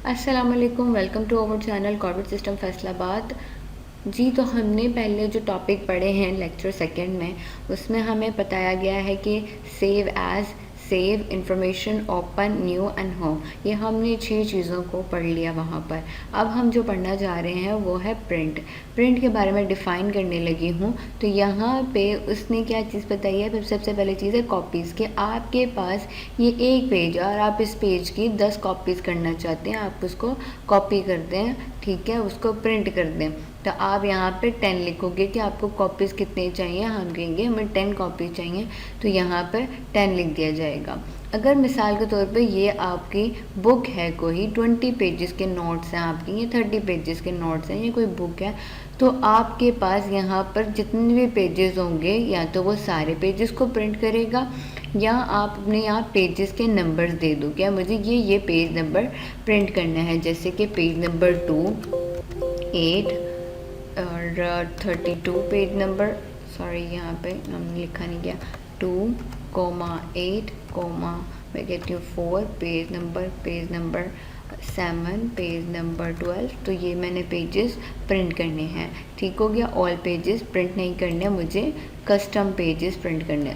अस्सलाम वालेकुम, welcome to our channel corporate system Faisalabad. जी, तो हमने पहले जो टॉपिक पढ़े हैं लेक्चर सेकंड में, उसमें हमें बताया गया है कि save as, save information, open, new and home. ये हमने 6 चीज़ों को पढ़ लिया वहाँ पर। अब हम जो पढ़ना जा रहे हैं वो है प्रिंट। प्रिंट के बारे में डिफ़ाइन करने लगी हूँ। तो यहाँ पे उसने क्या चीज़ बताई है, फिर सबसे पहले चीज़ है कॉपीज़। कि आपके पास ये एक पेज है और आप इस पेज की 10 कॉपीज़ करना चाहते हैं, आप उसको कॉपी कर दें, ठीक है, उसको प्रिंट कर दें। तो आप यहाँ पे 10 लिखोगे कि आपको कॉपीज़ कितने चाहिए। हम कहेंगे हमें 10 कॉपी चाहिए, तो यहाँ पे 10 लिख दिया जाएगा। अगर मिसाल के तौर पे ये आपकी बुक है, कोई 20 पेजेस के नोट्स हैं आपकी, ये 30 पेजेस के नोट्स हैं, ये कोई बुक है, तो आपके पास यहाँ पर जितने भी पेजेस होंगे या तो वो सारे पेजेस को प्रिंट करेगा, या आप अपने यहाँ पेजेस के नंबर्स दे दो, क्या मुझे ये पेज नंबर प्रिंट करना है, जैसे कि पेज नंबर 2, 8 और 32 पेज नंबर, सॉरी यहाँ पे हमने लिखा नहीं गया, 2, 8, मैं कहती हूँ 4, पेज नंबर 7, पेज नंबर 12। तो ये मैंने पेजेस प्रिंट करने हैं, ठीक हो गया। ऑल पेजेस प्रिंट नहीं करने, मुझे कस्टम पेजेस प्रिंट करने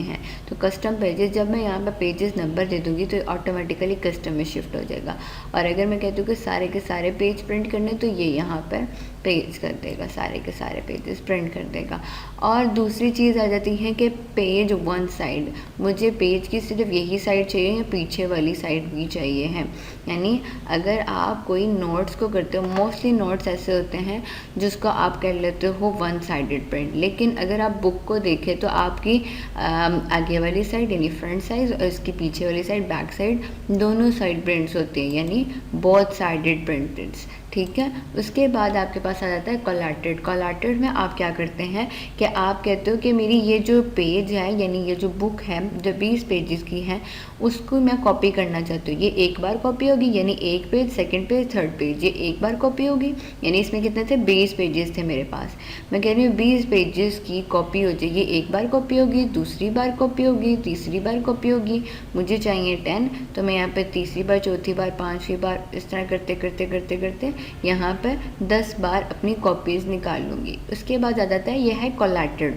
हैं। तो कस्टम पेजेस, जब मैं यहाँ पे पेजेस नंबर दे दूँगी तो ऑटोमेटिकली कस्टम में शिफ्ट हो जाएगा। और अगर मैं कहती हूँ कि सारे के सारे पेज प्रिंट करने, तो ये यहाँ पर पेज कर देगा, सारे के सारे पेजेस प्रिंट कर देगा। और दूसरी चीज़ आ जाती है कि पेज वन साइड, मुझे पेज की सिर्फ यही साइड चाहिए या पीछे वाली साइड भी चाहिए है। यानी अगर आप कोई नोट्स को करते हो, मोस्टली नोट्स ऐसे होते हैं जिसको आप कर लेते हो वन साइडेड प्रिंट, लेकिन अगर आप बुक को देखें तो आपकी आगे वाली साइड यानी फ्रंट साइड और इसकी पीछे वाली साइड बैक साइड, दोनों साइड प्रिंट्स होते हैं, यानी बोथ साइडेड प्रिंट्स, ठीक है। उसके बाद आपके पास आ जाता है कोलैटेड। कोलैटेड में आप क्या करते हैं कि आप कहते हो कि मेरी ये जो पेज है, यानी ये जो बुक है जो 20 पेजेस की है, उसको मैं कॉपी करना चाहती हूँ। ये एक बार कॉपी होगी, यानी एक page, second page, third page, ये एक बार कॉपी होगी। यानी इसमें कितने थे, 20 पेजेस थे मेरे पास। मैं कह रही हूँ 20 पेजेस की कॉपी हो जाएगी, एक बार कॉपी होगी, दूसरी बार कॉपी होगी, तीसरी बार कॉपी होगी। मुझे चाहिए 10, तो मैं यहाँ पे तीसरी बार, चौथी बार, पाँचवीं बार, इस तरह करते करते करते करते यहाँ पर 10 बार अपनी कॉपीज़ निकाल लूँगी। उसके बाद आ जाता है यह है कोलैटेड।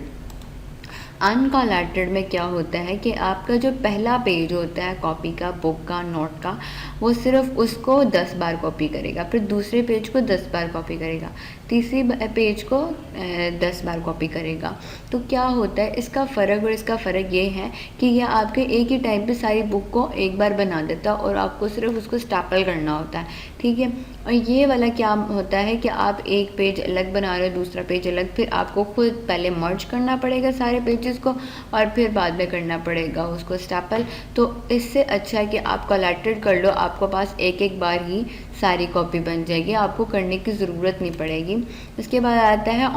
अनकोलैटेड में क्या होता है कि आपका जो पहला पेज होता है कॉपी का, बुक का, नोट का, वो सिर्फ उसको 10 बार कॉपी करेगा, फिर दूसरे पेज को 10 बार कॉपी करेगा, तीसरी पेज को 10 बार कॉपी करेगा। तो क्या होता है इसका फ़र्क, और इसका फ़र्क ये है कि यह आपके एक ही टाइम पे सारी बुक को एक बार बना देता है और आपको सिर्फ उसको स्टैपल करना होता है, ठीक है। और ये वाला क्या होता है कि आप एक पेज अलग बना रहे हो, दूसरा पेज अलग, फिर आपको खुद पहले मर्ज करना पड़ेगा सारे पेजेस को और फिर बाद में करना पड़ेगा उसको स्टैपल। तो इससे अच्छा है कि आप कोलैटेड कर लो, आपको पास एक एक बार ही सारी कॉपी बन जाएगी, आपको करने की ज़रूरत नहीं पड़ेगी। उसके बाद आता है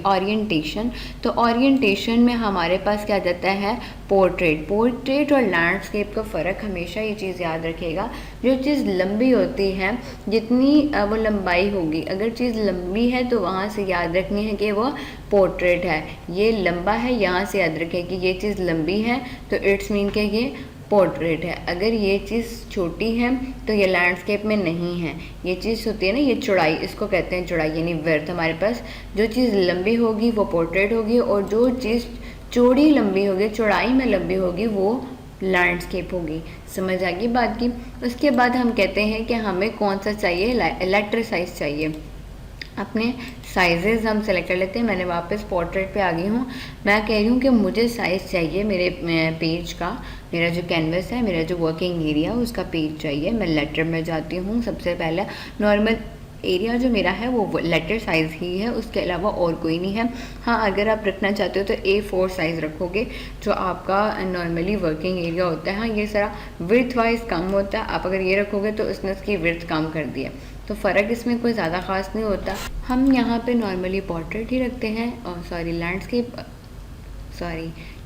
ओरिएंटेशन। तो ओरिएंटेशन में हमारे पास क्या जाता है, पोर्ट्रेट और लैंडस्केप का फ़र्क हमेशा ये चीज़ याद रखिएगा। जो चीज़ लंबी होती है, जितनी वो लंबाई होगी, अगर चीज़ लंबी है तो वहाँ से याद रखनी है कि वो पोर्ट्रेट है, ये लंबा है, यहाँ से याद रखें कि ये चीज़ लंबी है तो इट्स मीन कि ये पोर्ट्रेट है। अगर ये चीज़ छोटी है तो ये लैंडस्केप में नहीं है। ये चीज़ होती है ना, ये चौड़ाई, इसको कहते हैं चौड़ाई यानी वर्थ। हमारे पास जो चीज़ लंबी होगी वो पोर्ट्रेट होगी, और जो चीज़ चौड़ी लंबी होगी, चौड़ाई में लंबी होगी, वो लैंडस्केप होगी। समझ आ गई बात की। उसके बाद हम कहते हैं कि हमें कौन सा चाहिए, लेटर साइज़ चाहिए। अपने साइजेस हम सेलेक्ट कर लेते हैं। मैंने वापस पोर्ट्रेट पे आ गई हूँ। मैं कह रही हूँ कि मुझे साइज़ चाहिए मेरे पेज का, मेरा जो कैनवस है, मेरा जो वर्किंग एरिया, उसका पेज चाहिए। मैं लेटर में जाती हूँ। सबसे पहले नॉर्मल एरिया जो मेरा है वो लेटर साइज़ ही है, उसके अलावा और कोई नहीं है। हाँ, अगर आप रखना चाहते हो तो A4 साइज़ रखोगे, जो आपका नॉर्मली वर्किंग एरिया होता है। हाँ, ये सारा विड्थ वाइज कम होता है, आप अगर ये रखोगे तो उसने उसकी विड्थ कम कर दी है, तो फ़र्क इसमें कोई ज़्यादा ख़ास नहीं होता। हम यहाँ पे नॉर्मली पोर्ट्रेट ही रखते हैं, और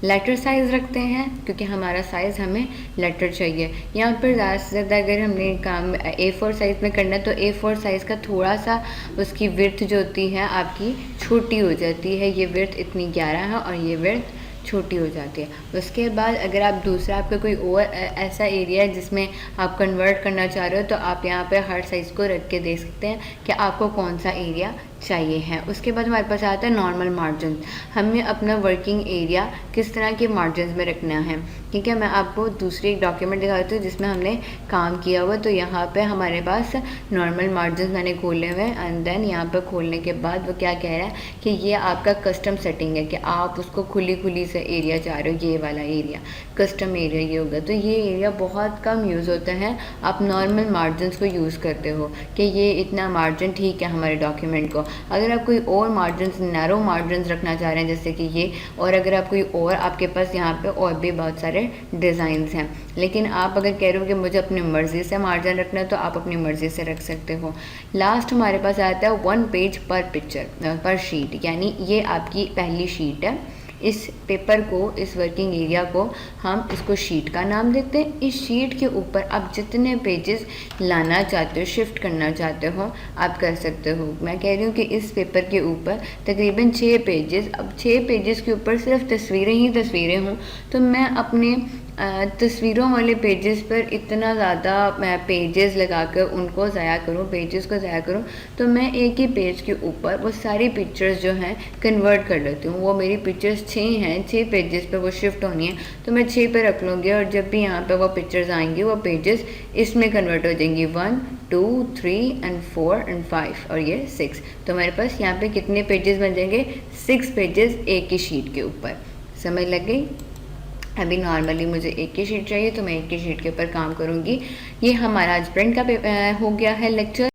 लेटर साइज़ रखते हैं, क्योंकि हमारा साइज़ हमें लेटर चाहिए। यहाँ पर ज़्यादा से ज़्यादा अगर हमने काम A4 साइज़ में करना है तो A4 साइज़ का थोड़ा सा उसकी विड्थ जो होती है आपकी छोटी हो जाती है। ये विड्थ इतनी 11 है और ये विड्थ छोटी हो जाती है। उसके बाद अगर आप दूसरा आपका कोई और ऐसा एरिया है जिसमें आप कन्वर्ट करना चाह रहे हो, तो आप यहाँ पे हर साइज़ को रख के देख सकते हैं कि आपको कौन सा एरिया चाहिए है। उसके बाद हमारे पास आता है नॉर्मल मार्जिन। हमें अपना वर्किंग एरिया किस तरह के मार्जिन में रखना है, ठीक है। मैं आपको दूसरी एक डॉक्यूमेंट दिखाती हूँ जिसमें हमने काम किया हुआ। तो यहाँ पे हमारे पास नॉर्मल मार्जिन मैंने खोले हुए हैं, एंड देन यहाँ पे खोलने के बाद वो क्या कह रहा है कि ये आपका कस्टम सेटिंग है, कि आप उसको खुली खुली से एरिया चाह रहे हो, ये वाला एरिया कस्टम एरिया ये होगा। तो ये एरिया बहुत कम यूज़ होता है, आप नॉर्मल मार्जिन को यूज़ करते हो कि ये इतना मार्जिन ठीक है हमारे डॉक्यूमेंट को। अगर आप कोई और मार्जिन, नैरो मार्जिन रखना चाह रहे हैं जैसे कि ये, और अगर आप कोई और, आपके पास यहाँ पे और भी बहुत सारे डिज़ाइंस हैं, लेकिन आप अगर कह रहे हो कि मुझे अपनी मर्ज़ी से मार्जिन रखना है, तो आप अपनी मर्ज़ी से रख सकते हो। लास्ट हमारे पास आता है 1 पेज पर पिक्चर पर शीट, यानी ये आपकी पहली शीट है। इस पेपर को, इस वर्किंग एरिया को हम इसको शीट का नाम देते हैं। इस शीट के ऊपर आप जितने पेजेस लाना चाहते हो, शिफ्ट करना चाहते हो, आप कर सकते हो। मैं कह रही हूँ कि इस पेपर के ऊपर तकरीबन 6 पेजेस, अब 6 पेजेस के ऊपर सिर्फ तस्वीरें ही तस्वीरें हों, तो मैं अपने तस्वीरों वाले पेजेस पर इतना ज़्यादा मैं पेजेस लगा कर उनको ज़ाया करूँ, पेजेस को ज़ाया करूँ, तो मैं एक ही पेज के ऊपर वो सारी पिक्चर्स जो हैं कन्वर्ट कर लेती हूँ। वो मेरी पिक्चर्स 6 हैं, 6 पेजेस पे वो शिफ्ट होनी है, तो मैं 6 पे रख लूँगी, और जब भी यहाँ पे वो पिक्चर्स आएंगी वो पेजेस इसमें कन्वर्ट हो जाएंगी, 1 2 3 एंड 4 एंड 5 और ये 6। तो मेरे पास यहाँ पे कितने पेजेस बन जाएंगे, 6 पेजेस एक ही शीट के ऊपर। समझ लग गई? अभी नॉर्मली मुझे एक ही शीट चाहिए, तो मैं एक ही शीट के ऊपर काम करूँगी। ये हमारा आज प्रिंट का हो गया है लेक्चर।